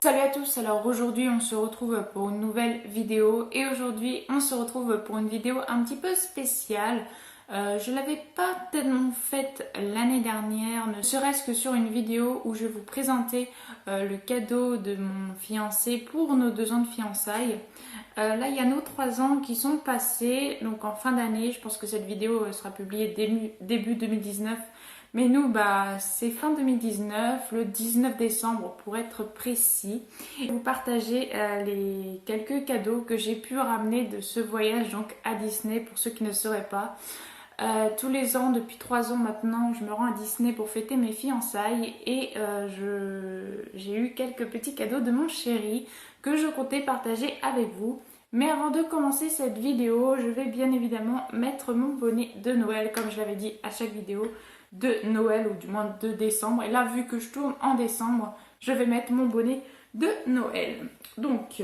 Salut à tous, alors aujourd'hui on se retrouve pour une nouvelle vidéo et aujourd'hui on se retrouve pour une vidéo un petit peu spéciale. Je ne l'avais pas tellement faite l'année dernière, ne serait-ce que sur une vidéo où je vous présentais le cadeau de mon fiancé pour nos 2 ans de fiançailles. Là il y a nos 3 ans qui sont passés, donc en fin d'année, je pense que cette vidéo sera publiée début 2019. Mais nous, c'est fin 2019, le 19 décembre pour être précis. Je vais vous partager les quelques cadeaux que j'ai pu ramener de ce voyage donc à Disney pour ceux qui ne sauraient pas. Tous les ans, depuis 3 ans maintenant, je me rends à Disney pour fêter mes fiançailles et j'ai eu quelques petits cadeaux de mon chéri que je comptais partager avec vous. Mais avant de commencer cette vidéo, je vais bien évidemment mettre mon bonnet de Noël, comme je l'avais dit à chaque vidéo, de Noël ou du moins de décembre. Et là, vu que je tourne en décembre, je vais mettre mon bonnet de Noël. Donc,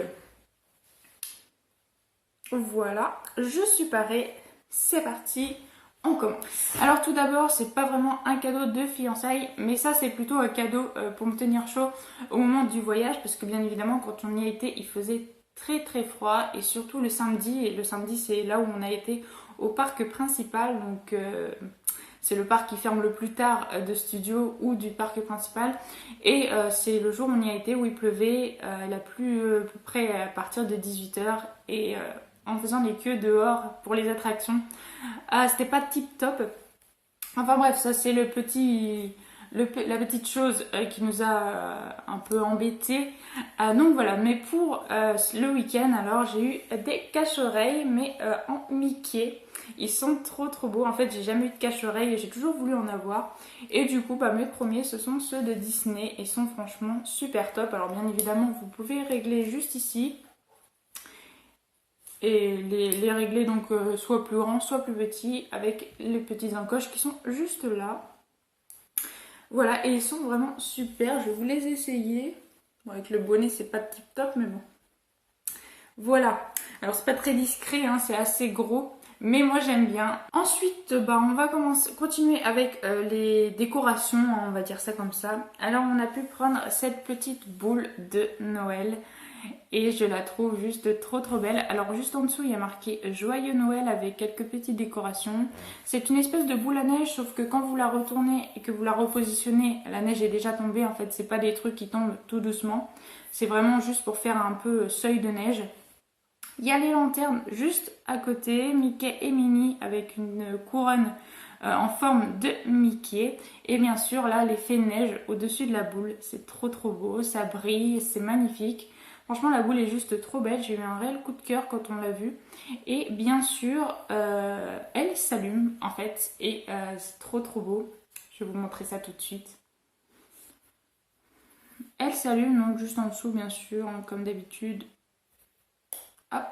voilà, je suis parée, c'est parti, on commence. Alors tout d'abord, c'est pas vraiment un cadeau de fiançailles, mais ça c'est plutôt un cadeau pour me tenir chaud au moment du voyage, parce que bien évidemment quand on y a été, il faisait très très froid, et surtout le samedi, et le samedi c'est là où on a été au parc principal, donc c'est le parc qui ferme le plus tard de studio ou du parc principal, et c'est le jour où on y a été où il pleuvait, il a plu à peu près à partir de 18h, et en faisant les queues dehors pour les attractions, c'était pas tip top. Enfin bref, ça c'est la petite chose qui nous a un peu embêtés. Donc voilà, mais pour le week-end, alors j'ai eu des cache-oreilles, mais en Mickey. Ils sont trop beaux. En fait, j'ai jamais eu de cache-oreilles et j'ai toujours voulu en avoir. Et du coup, mes premiers, ce sont ceux de Disney et sont franchement super top. Alors bien évidemment, vous pouvez régler juste ici. Et les régler donc soit plus grand, soit plus petit, avec les petits encoches qui sont juste là. Voilà, et ils sont vraiment super, je vais vous les essayer. Bon, avec le bonnet, c'est pas tip top, mais bon. Voilà, alors c'est pas très discret, hein, c'est assez gros, mais moi j'aime bien. Ensuite, on va continuer avec les décorations, on va dire ça comme ça. Alors on a pu prendre cette petite boule de Noël. Et je la trouve juste trop belle. Alors juste en dessous il y a marqué Joyeux Noël avec quelques petites décorations. C'est une espèce de boule à neige, sauf que quand vous la retournez et que vous la repositionnez, la neige est déjà tombée. En fait c'est pas des trucs qui tombent tout doucement. C'est vraiment juste pour faire un peu seuil de neige. Il y a les lanternes juste à côté, Mickey et Minnie avec une couronne en forme de Mickey. Et bien sûr là l'effet neige au-dessus de la boule. C'est trop beau, ça brille, c'est magnifique. Franchement, la boule est juste trop belle. J'ai eu un réel coup de cœur quand on l'a vue. Et bien sûr, elle s'allume en fait. Et c'est trop beau. Je vais vous montrer ça tout de suite. Elle s'allume donc juste en dessous, bien sûr, comme d'habitude. Hop.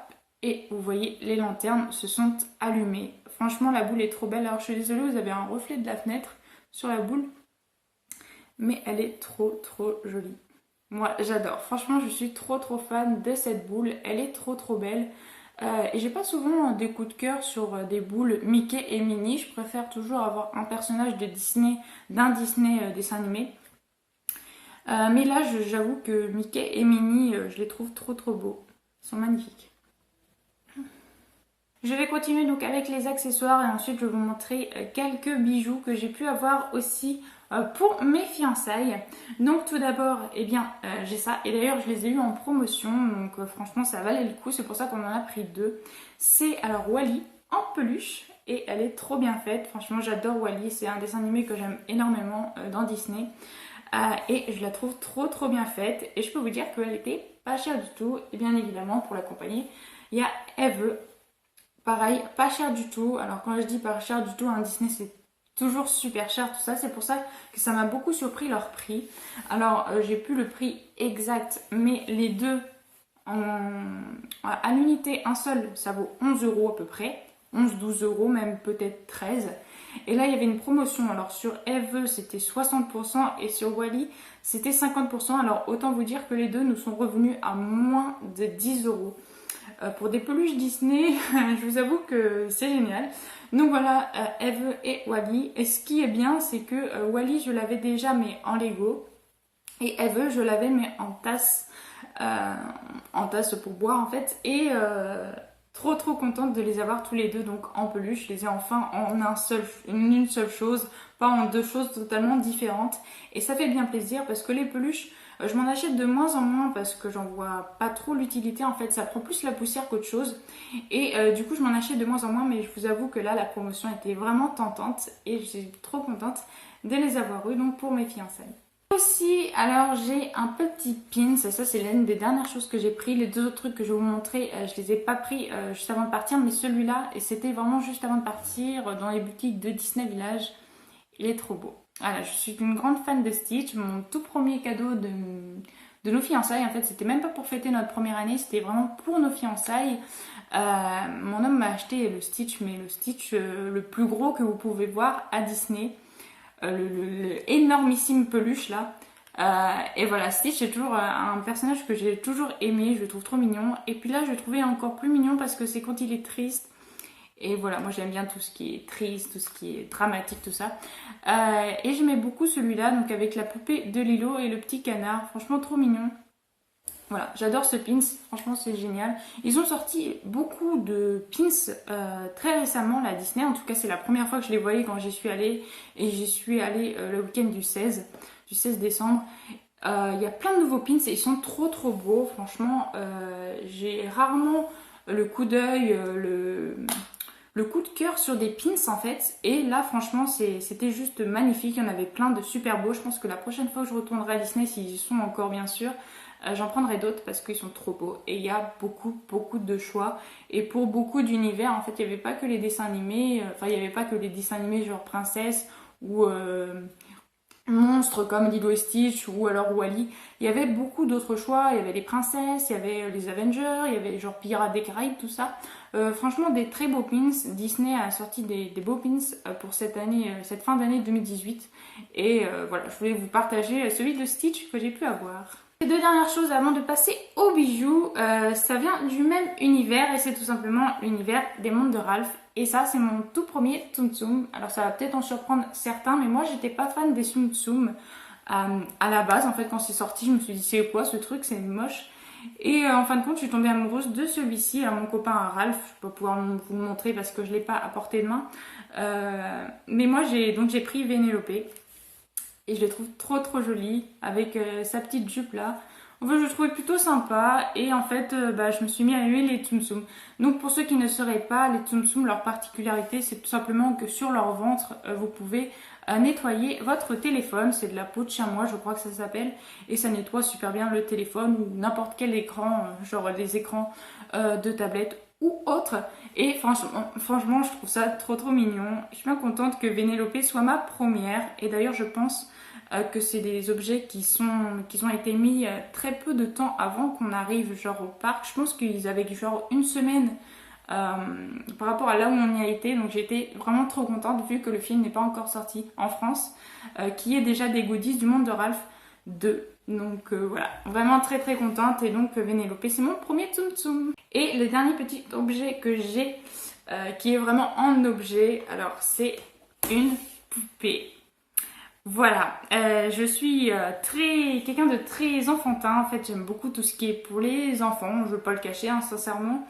Et vous voyez, les lanternes se sont allumées. Franchement, la boule est trop belle. Alors, je suis désolée, vous avez un reflet de la fenêtre sur la boule. Mais elle est trop jolie. Moi j'adore, franchement je suis trop fan de cette boule, elle est trop belle. Et j'ai pas souvent des coups de cœur sur des boules Mickey et Minnie, je préfère toujours avoir un personnage de Disney, d'un Disney dessin animé. Mais là j'avoue que Mickey et Minnie, je les trouve trop beaux, ils sont magnifiques. Je vais continuer donc avec les accessoires et ensuite je vais vous montrer quelques bijoux que j'ai pu avoir aussi pour mes fiançailles. Donc tout d'abord, j'ai ça et d'ailleurs je les ai eu en promotion, donc franchement ça valait le coup, c'est pour ça qu'on en a pris 2. C'est alors Wally en peluche et elle est trop bien faite, franchement j'adore Wally, c'est un dessin animé que j'aime énormément dans Disney. Et je la trouve trop bien faite et je peux vous dire qu'elle était pas chère du tout et bien évidemment pour l'accompagner il y a Eve. Pareil, pas cher du tout. Alors quand je dis pas cher du tout, un Disney c'est toujours super cher tout ça. C'est pour ça que ça m'a beaucoup surpris leur prix. Alors j'ai plus le prix exact, mais les deux à l'unité, un seul, ça vaut 11 € à peu près. 11-12 €, même peut-être 13. Et là il y avait une promotion. Alors sur Eve c'était 60% et sur Wally c'était 50%. Alors autant vous dire que les deux nous sont revenus à moins de 10 €. Pour des peluches Disney, je vous avoue que c'est génial. Donc voilà, Eve et Wally. Et ce qui est bien, c'est que Wally, je l'avais déjà, mais en Lego. Et elle veut, je l'avais mais en tasse pour boire en fait. Et trop contente de les avoir tous les deux donc en peluche. Je les ai enfin en une seule chose, pas en deux choses totalement différentes. Et ça fait bien plaisir parce que les peluches, je m'en achète de moins en moins parce que j'en vois pas trop l'utilité. En fait, ça prend plus la poussière qu'autre chose. Et du coup, je m'en achète de moins en moins. Mais je vous avoue que là, la promotion était vraiment tentante et je suis trop contente de les avoir eu donc pour mes fiançailles. Aussi, alors j'ai un petit pins, ça c'est l'une des dernières choses que j'ai pris. Les deux autres trucs que je vais vous montrer, je les ai pas pris juste avant de partir, mais celui-là, et c'était vraiment juste avant de partir dans les boutiques de Disney Village. Il est trop beau. Voilà, je suis une grande fan de Stitch. Mon tout premier cadeau de nos fiançailles, en fait, c'était même pas pour fêter notre première année, c'était vraiment pour nos fiançailles. Mon homme m'a acheté le Stitch, mais le Stitch le plus gros que vous pouvez voir à Disney. Le énormissime peluche là. Et voilà, Stitch c'est toujours un personnage que j'ai toujours aimé, je le trouve trop mignon. Et puis là, je le trouvais encore plus mignon parce que c'est quand il est triste. Et voilà, moi j'aime bien tout ce qui est triste, tout ce qui est dramatique, tout ça. Et j'aimais beaucoup celui-là, donc avec la poupée de Lilo et le petit canard. Franchement, trop mignon. Voilà, j'adore ce pins, franchement c'est génial. Ils ont sorti beaucoup de pins très récemment là, à Disney, en tout cas c'est la première fois que je les voyais quand j'y suis allée. Et j'y suis allée le week-end du 16 décembre. Il y a plein de nouveaux pins et ils sont trop beaux, franchement. J'ai rarement le coup d'œil, le coup de cœur sur des pins en fait. Et là franchement c'était juste magnifique, il y en avait plein de super beaux. Je pense que la prochaine fois que je retournerai à Disney, s'ils y sont encore bien sûr, j'en prendrai d'autres parce qu'ils sont trop beaux et il y a beaucoup de choix. Et pour beaucoup d'univers, en fait, il n'y avait pas que les dessins animés, enfin, il n'y avait pas que les dessins animés genre Princesse ou monstres comme Lilo et Stitch ou alors Wally. Il y avait beaucoup d'autres choix. Il y avait les princesses, il y avait les Avengers, il y avait genre Pirates des Caraïbes, tout ça. Franchement, des très beaux pins. Disney a sorti des beaux pins pour cette année, cette fin d'année 2018. Et voilà, je voulais vous partager celui de Stitch que j'ai pu avoir. Les deux dernières choses avant de passer aux bijoux, ça vient du même univers et c'est tout simplement l'univers des mondes de Ralph. Et ça, c'est mon tout premier Tsum Tsum. Alors ça va peut-être en surprendre certains, mais moi j'étais pas fan des Tsum Tsum à la base. En fait, quand c'est sorti, je me suis dit c'est quoi ce truc, c'est moche. Et en fin de compte, je suis tombée amoureuse de celui-ci. Alors mon copain Ralph, je peux pouvoir vous le montrer parce que je l'ai pas à portée de main. Mais moi j'ai pris Vénélope. Et je les trouve trop jolie avec sa petite jupe là. En fait, je le trouvais plutôt sympa et en fait, je me suis mis à aimer les Tsum Tsum. Donc pour ceux qui ne sauraient pas, les Tsum Tsum, leur particularité, c'est tout simplement que sur leur ventre, vous pouvez nettoyer votre téléphone. C'est de la peau de chamois, je crois que ça s'appelle. Et ça nettoie super bien le téléphone ou n'importe quel écran, genre les écrans de tablette ou autre. Et franchement, je trouve ça trop mignon. Je suis bien contente que Vénélope soit ma première. Et d'ailleurs, je pense que c'est des objets qui ont été mis très peu de temps avant qu'on arrive genre au parc. Je pense qu'ils avaient genre une semaine par rapport à là où on y a été. Donc j'ai été vraiment trop contente vu que le film n'est pas encore sorti en France, qu'il y ait déjà des goodies du monde de Ralph 2. Donc voilà, vraiment très contente. Et donc Vénélope, c'est mon premier Tsum Tsum. Et le dernier petit objet que j'ai, qui est vraiment en objet, alors c'est une poupée. Voilà, je suis quelqu'un de très enfantin. En fait, j'aime beaucoup tout ce qui est pour les enfants. Je ne veux pas le cacher, hein, sincèrement.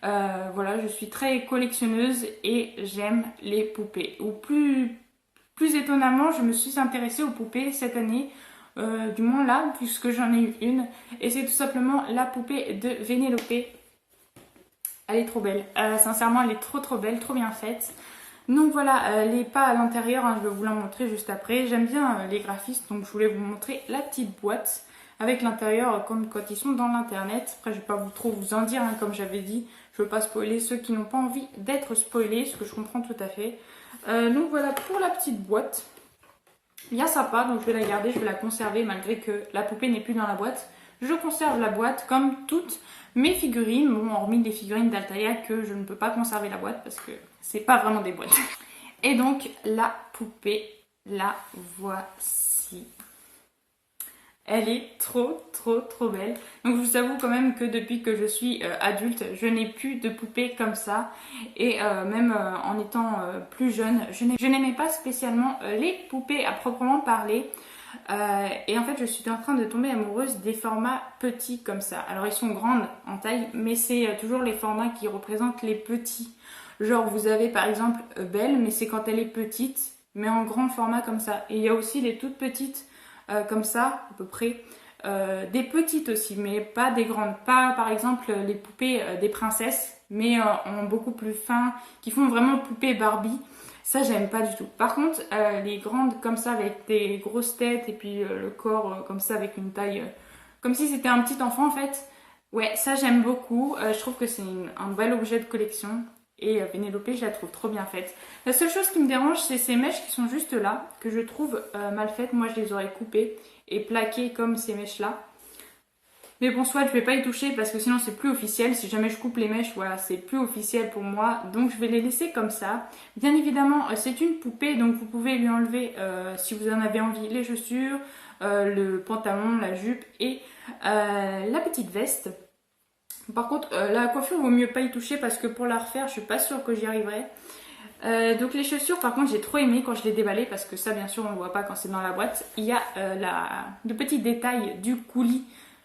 Voilà, je suis très collectionneuse et j'aime les poupées. Ou plus étonnamment, je me suis intéressée aux poupées cette année. Du moins là, puisque j'en ai eu une. Et c'est tout simplement la poupée de Vénélope. Elle est trop belle. Sincèrement, elle est trop belle, trop bien faite. Donc voilà, les pas à l'intérieur, hein, je vais vous la montrer juste après. J'aime bien les graphismes, donc je voulais vous montrer la petite boîte avec l'intérieur comme quand ils sont dans l'internet. Après, je vais pas trop vous en dire, hein, comme j'avais dit. Je veux pas spoiler ceux qui n'ont pas envie d'être spoilés, ce que je comprends tout à fait. Donc voilà pour la petite boîte. Bien sympa, donc je vais la garder, je vais la conserver malgré que la poupée n'est plus dans la boîte. Je conserve la boîte comme toutes mes figurines, bon, hormis les figurines d'Altaïa que je ne peux pas conserver la boîte parce que c'est pas vraiment des boîtes. Et donc la poupée, la voici. Elle est trop belle. Donc je vous avoue quand même que depuis que je suis adulte, je n'ai plus de poupées comme ça. Et même en étant plus jeune, je n'aimais pas spécialement les poupées à proprement parler. Et en fait je suis en train de tomber amoureuse des formats petits comme ça. Alors ils sont grandes en taille, mais c'est toujours les formats qui représentent les petits. Genre vous avez par exemple Belle, mais c'est quand elle est petite, mais en grand format comme ça. Et il y a aussi les toutes petites comme ça à peu près. Des petites aussi, mais pas des grandes. Pas par exemple les poupées des princesses, mais en beaucoup plus fin, qui font vraiment poupée Barbie. Ça, j'aime pas du tout. Par contre, les grandes comme ça avec des grosses têtes et puis le corps comme ça avec une taille comme si c'était un petit enfant en fait. Ouais, ça j'aime beaucoup. Je trouve que c'est un bel objet de collection. Et Pénélope, je la trouve trop bien faite. La seule chose qui me dérange, c'est ces mèches qui sont juste là, que je trouve mal faites. Moi, je les aurais coupées et plaquées comme ces mèches-là. Mais bon, soit je vais pas y toucher parce que sinon c'est plus officiel. Si jamais je coupe les mèches, voilà, c'est plus officiel pour moi. Donc je vais les laisser comme ça. Bien évidemment, c'est une poupée, donc vous pouvez lui enlever, si vous en avez envie, les chaussures, le pantalon, la jupe et la petite veste. Par contre, la coiffure, vaut mieux pas y toucher parce que pour la refaire, je suis pas sûre que j'y arriverai. Donc les chaussures, par contre, j'ai trop aimé quand je les déballais parce que ça, bien sûr, on ne voit pas quand c'est dans la boîte. Il y a le petit détail du coulis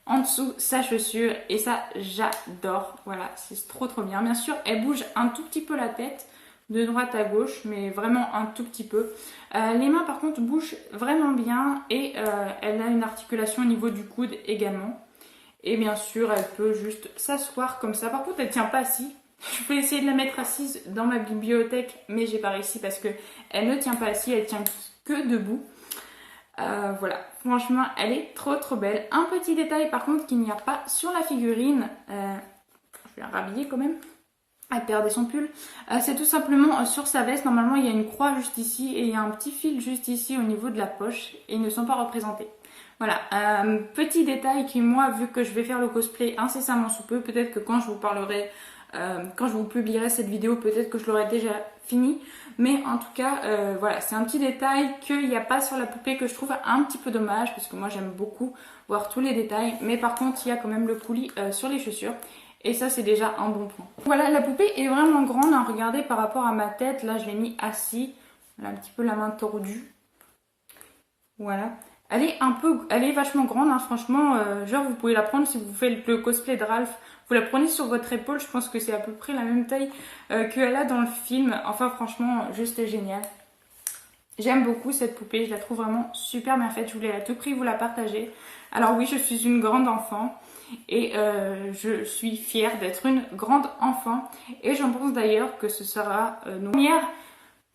en dessous, sa chaussure, et ça, j'adore. Voilà, c'est trop trop bien. Bien sûr, elle bouge un tout petit peu la tête de droite à gauche, mais vraiment un tout petit peu. Les mains, par contre, bougent vraiment bien et elle a une articulation au niveau du coude également. Et bien sûr, elle peut juste s'asseoir comme ça. Par contre, elle tient pas assise. Je peux essayer de la mettre assise dans ma bibliothèque, mais j'ai pas réussi parce que elle ne tient pas assise, elle tient que debout. Voilà, franchement, elle est trop trop belle. Un petit détail par contre qu'il n'y a pas sur la figurine. Je vais la rhabiller quand même. Elle perdait son pull. C'est tout simplement sur sa veste. Normalement, il y a une croix juste ici et il y a un petit fil juste ici au niveau de la poche et ils ne sont pas représentés. Voilà, petit détail qui, moi, vu que je vais faire le cosplay incessamment sous peu, peut-être que quand je vous parlerai, quand je vous publierai cette vidéo, peut-être que je l'aurai déjà fini. Mais en tout cas, voilà, c'est un petit détail qu'il n'y a pas sur la poupée que je trouve un petit peu dommage, parce que moi j'aime beaucoup voir tous les détails. Mais par contre, il y a quand même le coulis sur les chaussures. Et ça, c'est déjà un bon point. Voilà, la poupée est vraiment grande, hein. Regardez par rapport à ma tête, là je l'ai mis assis. Elle a un petit peu la main tordue. Voilà. Elle est vachement grande, hein, franchement. Genre, vous pouvez la prendre si vous faites le cosplay de Ralph. Vous la prenez sur votre épaule, je pense que c'est à peu près la même taille qu'elle a dans le film. Enfin, franchement, juste génial. J'aime beaucoup cette poupée, je la trouve vraiment super bien faite. Je voulais à tout prix vous la partager. Alors oui, je suis une grande enfant et je suis fière d'être une grande enfant. Et j'en pense d'ailleurs que ce sera nos premières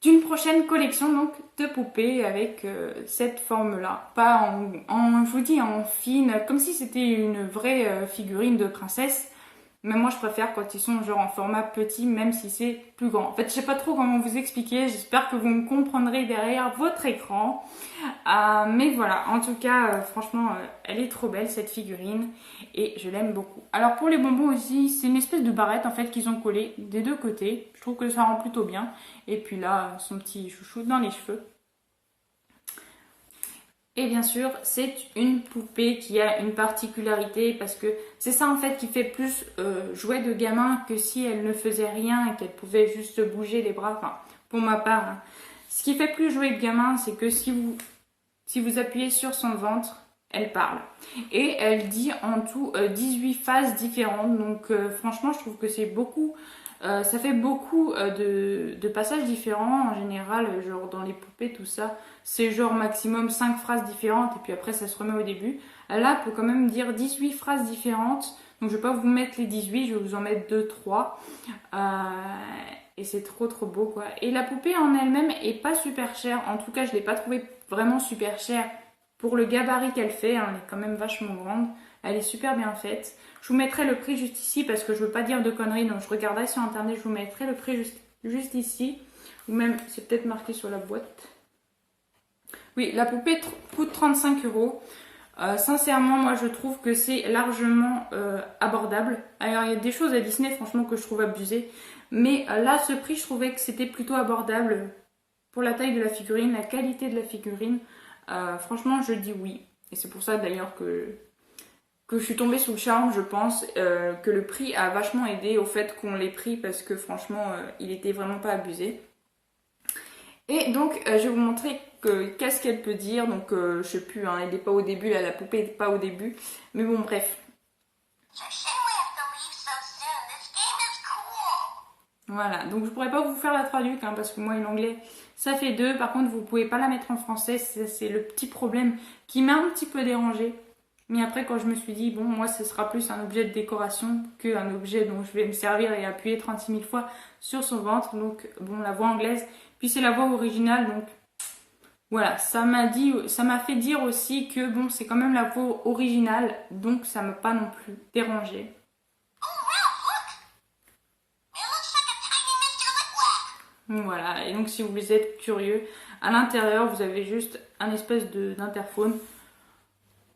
d'une prochaine collection donc de poupées avec cette forme-là. Pas je vous dis, en fine, comme si c'était une vraie figurine de princesse. Mais moi je préfère quand ils sont genre en format petit, même si c'est plus grand. En fait, je sais pas trop comment vous expliquer, j'espère que vous me comprendrez derrière votre écran. Mais voilà, en tout cas, franchement, elle est trop belle cette figurine et je l'aime beaucoup. Alors pour les bonbons aussi, c'est une espèce de barrette en fait qu'ils ont collé des deux côtés. Je trouve que ça rend plutôt bien. Et puis là, son petit chouchou dans les cheveux. Et bien sûr, c'est une poupée qui a une particularité parce que c'est ça en fait qui fait plus jouet de gamin que si elle ne faisait rien et qu'elle pouvait juste bouger les bras. Enfin, pour ma part, hein. Ce qui fait plus jouet de gamin, c'est que si vous appuyez sur son ventre, elle parle. Et elle dit en tout 18 phases différentes. Donc franchement, je trouve que c'est beaucoup. Ça fait beaucoup de passages différents en général, genre dans les poupées, tout ça. C'est genre maximum 5 phrases différentes et puis après ça se remet au début. Là, elle peut quand même dire 18 phrases différentes. Donc je vais pas vous mettre les 18, je vais vous en mettre 2-3. Et c'est trop trop beau quoi. Et la poupée en elle-même est pas super chère. En tout cas, je l'ai pas trouvée vraiment super chère pour le gabarit qu'elle fait. Hein. Elle est quand même vachement grande. Elle est super bien faite. Je vous mettrai le prix juste ici parce que je veux pas dire de conneries. Donc je regarderai sur internet, je vous mettrai le prix juste ici. Ou même, c'est peut-être marqué sur la boîte. Oui, la poupée coûte 35 euros. Sincèrement, moi je trouve que c'est largement abordable. Alors il y a des choses à Disney franchement que je trouve abusées. Mais là, ce prix, je trouvais que c'était plutôt abordable pour la taille de la figurine, la qualité de la figurine. Franchement, je dis oui. Et c'est pour ça d'ailleurs que je suis tombée sous le charme, je pense, que le prix a vachement aidé au fait qu'on l'ait pris parce que franchement, il était vraiment pas abusé. Et donc, je vais vous montrer qu'est-ce qu'elle peut dire. Donc je sais plus, hein, elle n'est pas au début, là, la poupée n'est pas au début. Mais bon, bref. Voilà, donc je pourrais pas vous faire la traduction hein, parce que moi en anglais ça fait 2. Par contre vous pouvez pas la mettre en français, c'est le petit problème qui m'a un petit peu dérangée. Mais après quand je me suis dit bon moi ce sera plus un objet de décoration qu'un objet dont je vais me servir et appuyer 36 000 fois sur son ventre. Donc bon la voix anglaise, puis c'est la voix originale donc voilà, ça m'a fait dire aussi que bon c'est quand même la voix originale donc ça m'a pas non plus dérangée. Voilà, et donc si vous êtes curieux, à l'intérieur vous avez juste un espèce d'interphone.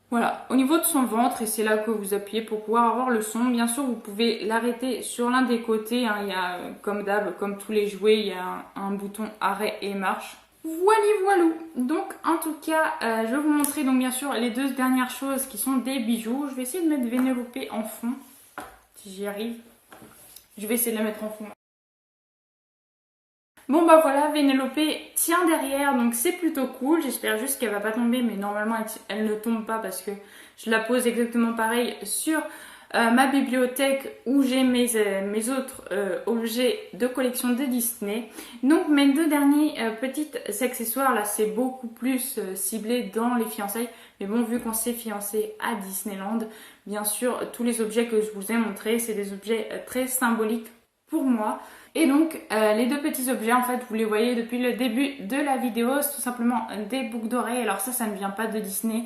Voilà, au niveau de son ventre, et c'est là que vous appuyez pour pouvoir avoir le son. Bien sûr, vous pouvez l'arrêter sur l'un des côtés. Hein. Il y a, comme d'hab, comme tous les jouets, il y a un bouton arrêt et marche. Voilou. Donc, en tout cas, je vais vous montrer donc bien sûr les 2 dernières choses qui sont des bijoux. Je vais essayer de mettre Vénélope en fond, si j'y arrive. Je vais essayer de la mettre en fond. Bon bah voilà, Vénélope tient derrière, donc c'est plutôt cool. J'espère juste qu'elle va pas tomber, mais normalement elle ne tombe pas parce que je la pose exactement pareil sur ma bibliothèque où j'ai mes autres objets de collection de Disney. Donc mes 2 derniers petits accessoires là, c'est beaucoup plus ciblé dans les fiançailles. Mais bon, vu qu'on s'est fiancé à Disneyland, bien sûr, tous les objets que je vous ai montrés, c'est des objets très symboliques pour moi. Et donc les 2 petits objets en fait vous les voyez depuis le début de la vidéo, c'est tout simplement des boucles d'oreilles. Alors ça ne vient pas de Disney,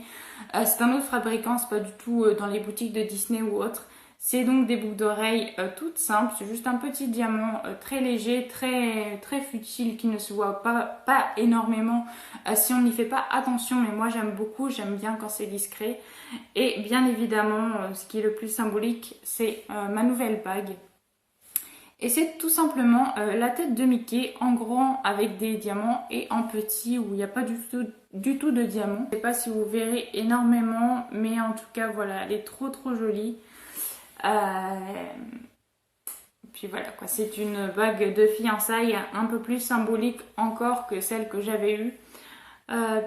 c'est un autre fabricant, c'est pas du tout dans les boutiques de Disney ou autre. C'est donc des boucles d'oreilles toutes simples, c'est juste un petit diamant très léger, très futile qui ne se voit pas énormément si on n'y fait pas attention, mais moi j'aime beaucoup, j'aime bien quand c'est discret. Et bien évidemment ce qui est le plus symbolique c'est ma nouvelle bague. Et c'est tout simplement la tête de Mickey en grand avec des diamants et en petit où il n'y a pas du tout de diamants. Je ne sais pas si vous verrez énormément, mais en tout cas voilà, elle est trop jolie. Puis voilà quoi, c'est une bague de fiançailles un peu plus symbolique encore que celle que j'avais eue.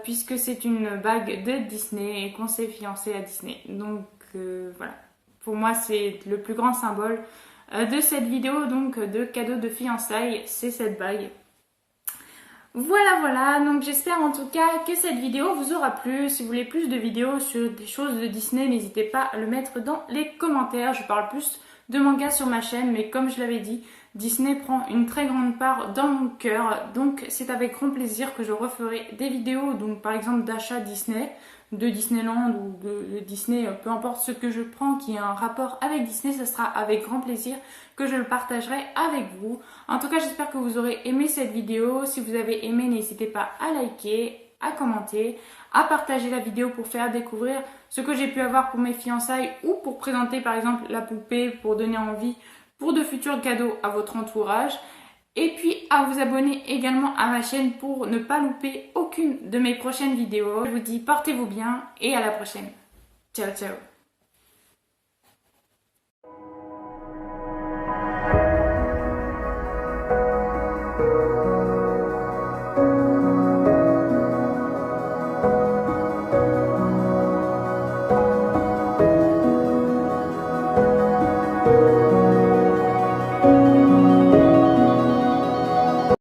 Puisque c'est une bague de Disney et qu'on s'est fiancé à Disney. Donc voilà, pour moi c'est le plus grand symbole de cette vidéo, donc de cadeau de fiançailles, c'est cette bague. Voilà, donc j'espère en tout cas que cette vidéo vous aura plu. Si vous voulez plus de vidéos sur des choses de Disney, n'hésitez pas à le mettre dans les commentaires. Je parle plus de manga sur ma chaîne, mais comme je l'avais dit, Disney prend une très grande part dans mon cœur. Donc c'est avec grand plaisir que je referai des vidéos, donc par exemple d'achat Disney, de Disneyland ou de Disney, peu importe ce que je prends qui a un rapport avec Disney, ce sera avec grand plaisir que je le partagerai avec vous. En tout cas, j'espère que vous aurez aimé cette vidéo. Si vous avez aimé, n'hésitez pas à liker, à commenter, à partager la vidéo pour faire découvrir ce que j'ai pu avoir pour mes fiançailles ou pour présenter par exemple la poupée pour donner envie pour de futurs cadeaux à votre entourage. Et puis à vous abonner également à ma chaîne pour ne pas louper aucune de mes prochaines vidéos. Je vous dis portez-vous bien et à la prochaine. Ciao.